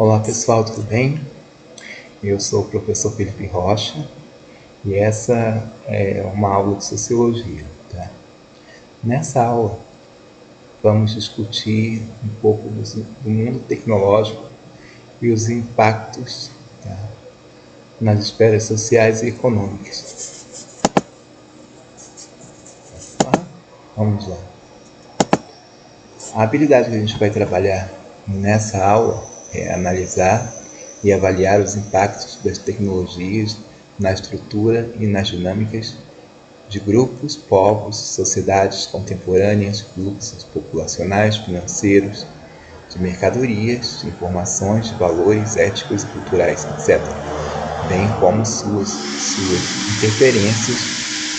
Olá pessoal, tudo bem? Eu sou o professor Felipe Rocha e essa é uma aula de Sociologia. Tá? Nessa aula vamos discutir um pouco do mundo tecnológico e os impactos, tá, nas esferas sociais e econômicas. Vamos lá. A habilidade que a gente vai trabalhar nessa aula é analisar e avaliar os impactos das tecnologias na estrutura e nas dinâmicas de grupos, povos, sociedades contemporâneas, fluxos populacionais, financeiros, de mercadorias, de informações, de valores éticos e culturais, etc., bem como suas interferências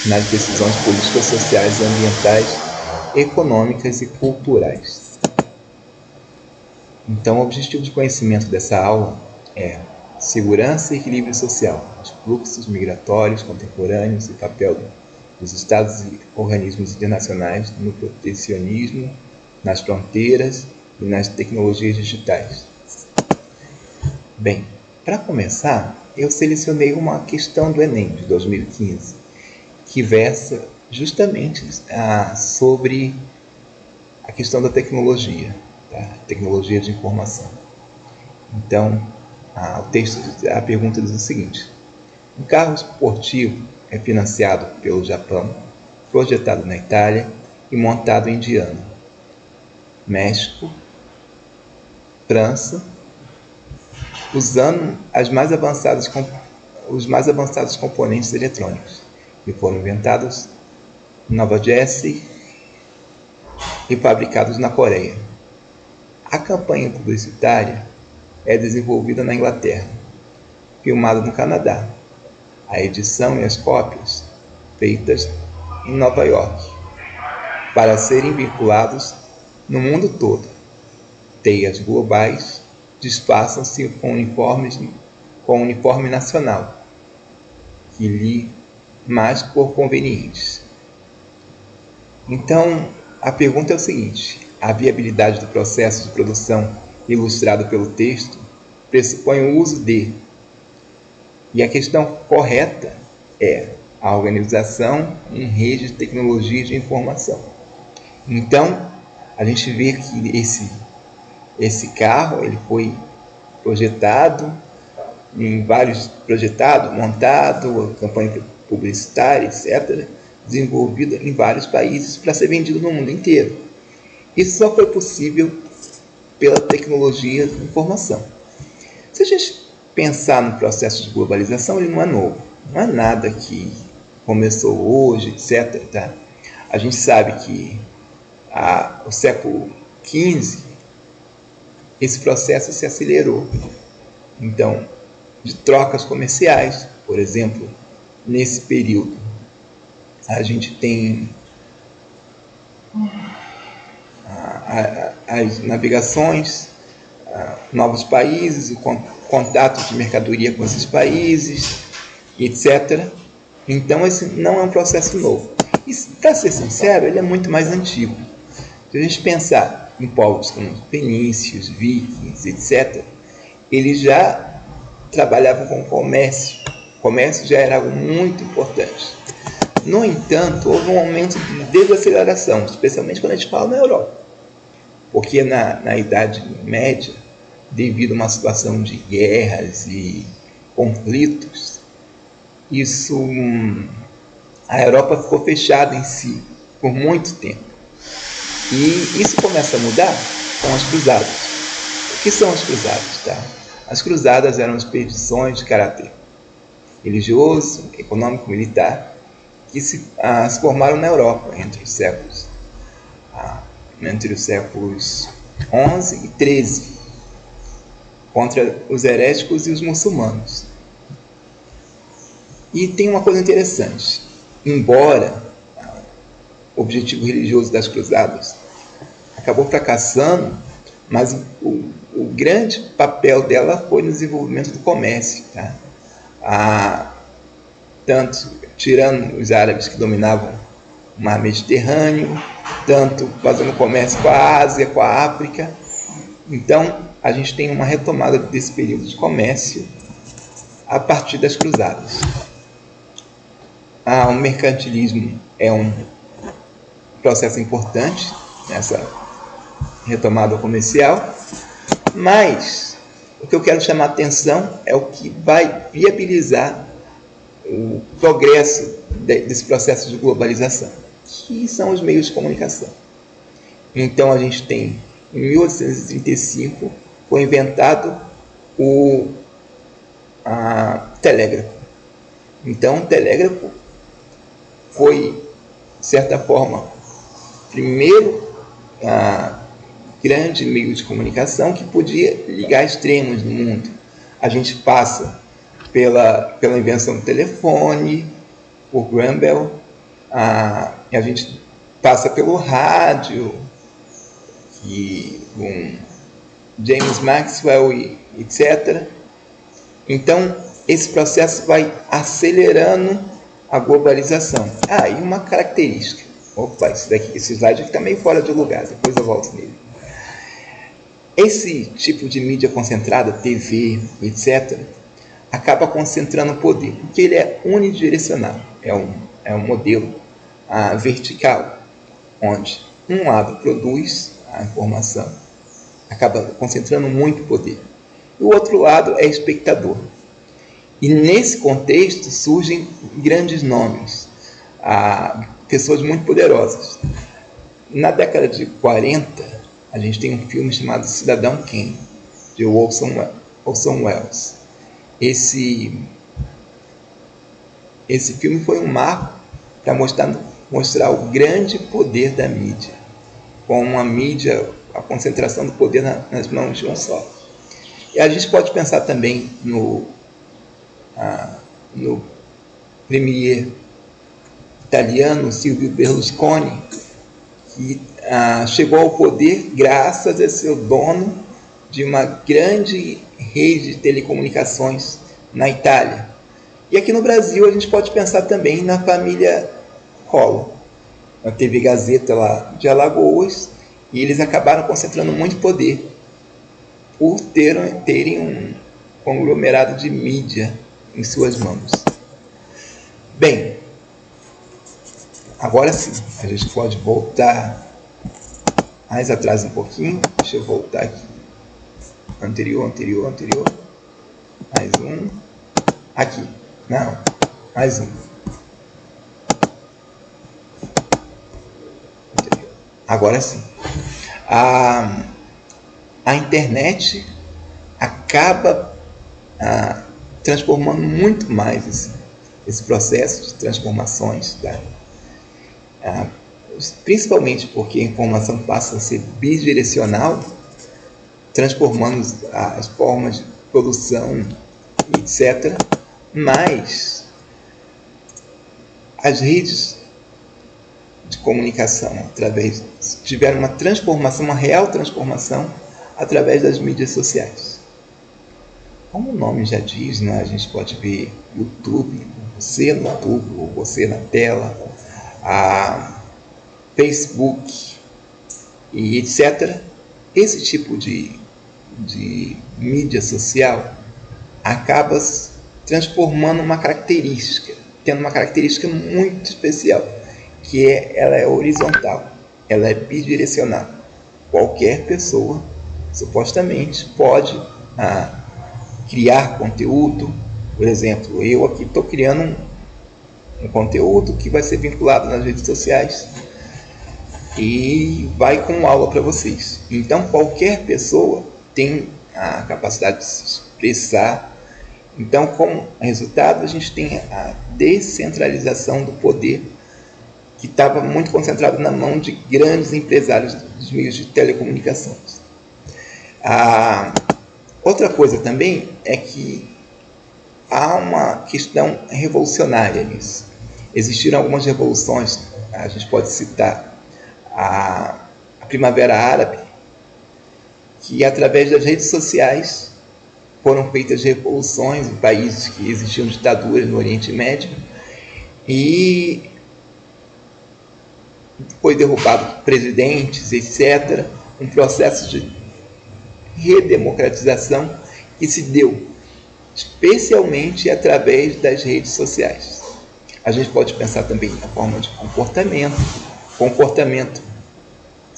nas decisões políticas, sociais, ambientais, econômicas e culturais. Então, o objetivo de conhecimento dessa aula é segurança e equilíbrio social, os fluxos migratórios contemporâneos e papel dos Estados e organismos internacionais no protecionismo, nas fronteiras e nas tecnologias digitais. Bem, para começar, eu selecionei uma questão do Enem de 2015, que versa justamente sobre a questão da tecnologia, tá? Tecnologia de informação. Então, a pergunta diz o seguinte: um carro esportivo é financiado pelo Japão, projetado na Itália e montado em Indiana, México, França, usando os mais avançados componentes eletrônicos, que foram inventados em Nova Jersey e fabricados na Coreia. A campanha publicitária é desenvolvida na Inglaterra, filmada no Canadá. A edição e as cópias feitas em Nova York, para serem vinculados no mundo todo. Teias globais disfarçam-se com uniforme nacional, que lhe mais por convenientes. Então, a pergunta é o seguinte: a viabilidade do processo de produção ilustrado pelo texto pressupõe o uso de, e a questão correta é a organização em rede de tecnologia de informação. Então, a gente vê que esse carro ele foi projetado, montado, campanha publicitária, etc., desenvolvida em vários países para ser vendido no mundo inteiro. Isso só foi possível pela tecnologia de informação. Se a gente pensar no processo de globalização, ele não é novo, não é nada que começou hoje, etc. Tá? A gente sabe que no século XV esse processo se acelerou. Então, de trocas comerciais, por exemplo, nesse período, a gente tem as navegações, novos países, o contato de mercadoria com esses países, etc. Então, esse não é um processo novo. E, para ser sincero, ele é muito mais antigo. Se a gente pensar em povos como fenícios, vikings, etc., eles já trabalhavam com comércio. O comércio já era algo muito importante. No entanto, houve um momento de desaceleração, especialmente quando a gente fala na Europa. Porque na Idade Média, devido a uma situação de guerras e conflitos, a Europa ficou fechada em si por muito tempo. E isso começa a mudar com as cruzadas. O que são as cruzadas? Tá? As cruzadas eram expedições de caráter religioso, econômico, militar, que se formaram na Europa entre os séculos XI e XIII, contra os heréticos e os muçulmanos. E tem uma coisa interessante: embora o objetivo religioso das cruzadas acabou fracassando, mas o grande papel dela foi no desenvolvimento do comércio. Tá? Tanto tirando os árabes que dominavam o mar Mediterrâneo, tanto fazendo comércio com a Ásia, com a África, Então, a gente tem uma retomada desse período de comércio a partir das cruzadas. O mercantilismo é um processo importante nessa retomada comercial, mas o que eu quero chamar a atenção é o que vai viabilizar o progresso desse processo de globalização, que são os meios de comunicação. Então a gente tem, em 1835, foi inventado o telégrafo. Então o telégrafo foi, de certa forma, primeiro grande meio de comunicação que podia ligar extremos no mundo. A gente passa pela invenção do telefone, por Graham Bell, a gente passa pelo rádio, com James Maxwell e etc. Então, esse processo vai acelerando a globalização. E uma característica. Esse slide aqui está meio fora de lugar, depois eu volto nele. Esse tipo de mídia concentrada, TV, etc., acaba concentrando o poder, porque ele é unidirecional, é um modelo vertical, onde um lado produz a informação, acaba concentrando muito poder, e o outro lado é espectador. E nesse contexto surgem grandes nomes, pessoas muito poderosas. Na década de 40, a gente tem um filme chamado Cidadão Kane, de Orson Welles. Esse filme foi um marco para mostrar o grande poder da mídia, com a concentração do poder nas mãos de um só. E a gente pode pensar também no premier italiano Silvio Berlusconi, que chegou ao poder graças a ser dono de uma grande rede de telecomunicações na Itália. E aqui no Brasil a gente pode pensar também na família Collor, na TV Gazeta lá de Alagoas, e eles acabaram concentrando muito poder por terem um conglomerado de mídia em suas mãos. Bem, agora sim, a gente pode voltar mais atrás um pouquinho. Deixa eu voltar aqui. Anterior. Mais um. Aqui. Não. Mais um. Anterior. Agora sim. A internet acaba transformando muito mais esse processo de transformações, principalmente porque a informação passa a ser bidirecional, transformando as formas de produção, etc. Mas as redes de comunicação tiveram uma transformação, uma real transformação, através das mídias sociais. Como o nome já diz, né, a gente pode ver YouTube, você no YouTube, ou você na tela, Facebook e etc. Esse tipo de mídia social acaba transformando tendo uma característica muito especial, que ela é horizontal, ela é bidirecional. Qualquer pessoa, supostamente, pode criar conteúdo. Por exemplo, eu aqui estou criando um conteúdo que vai ser vinculado nas redes sociais e vai com aula para vocês. Então, qualquer pessoa tem a capacidade de se expressar. Então, como resultado, a gente tem a descentralização do poder, que estava muito concentrado na mão de grandes empresários dos meios de telecomunicações. Outra coisa também é que há uma questão revolucionária nisso. Existiram algumas revoluções, a gente pode citar a Primavera Árabe, que através das redes sociais foram feitas revoluções em países que existiam ditaduras no Oriente Médio, e foi derrubado presidentes, etc. Um processo redemocratização que se deu especialmente através das redes sociais. A gente pode pensar também na forma de comportamento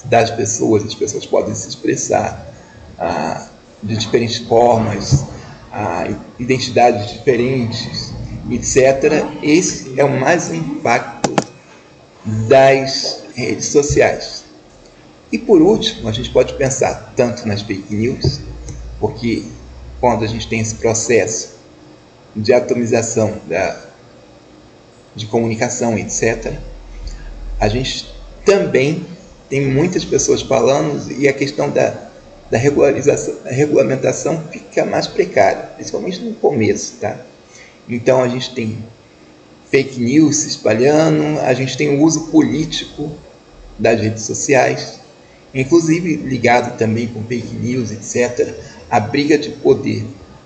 das pessoas. As pessoas podem se expressar de diferentes formas, identidades diferentes, etc. Esse é o mais impacto das redes sociais. E por último, a gente pode pensar tanto nas fake news, porque quando a gente tem esse processo de atomização de comunicação, etc., a gente também tem muitas pessoas falando e a questão da regulamentação fica mais precária, principalmente no começo, tá? Então a gente tem fake news se espalhando, a gente tem o uso político das redes sociais, inclusive ligado também com fake news, etc., a briga de poder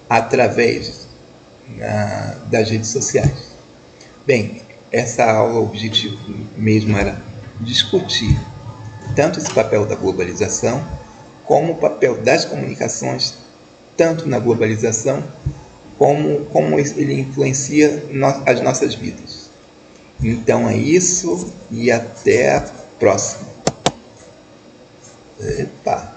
através das redes sociais. Bem, essa aula, o objetivo mesmo era discutir tanto esse papel da globalização, como o papel das comunicações, tanto na globalização, como ele influencia as nossas vidas. Então é isso e até a próxima. Epa!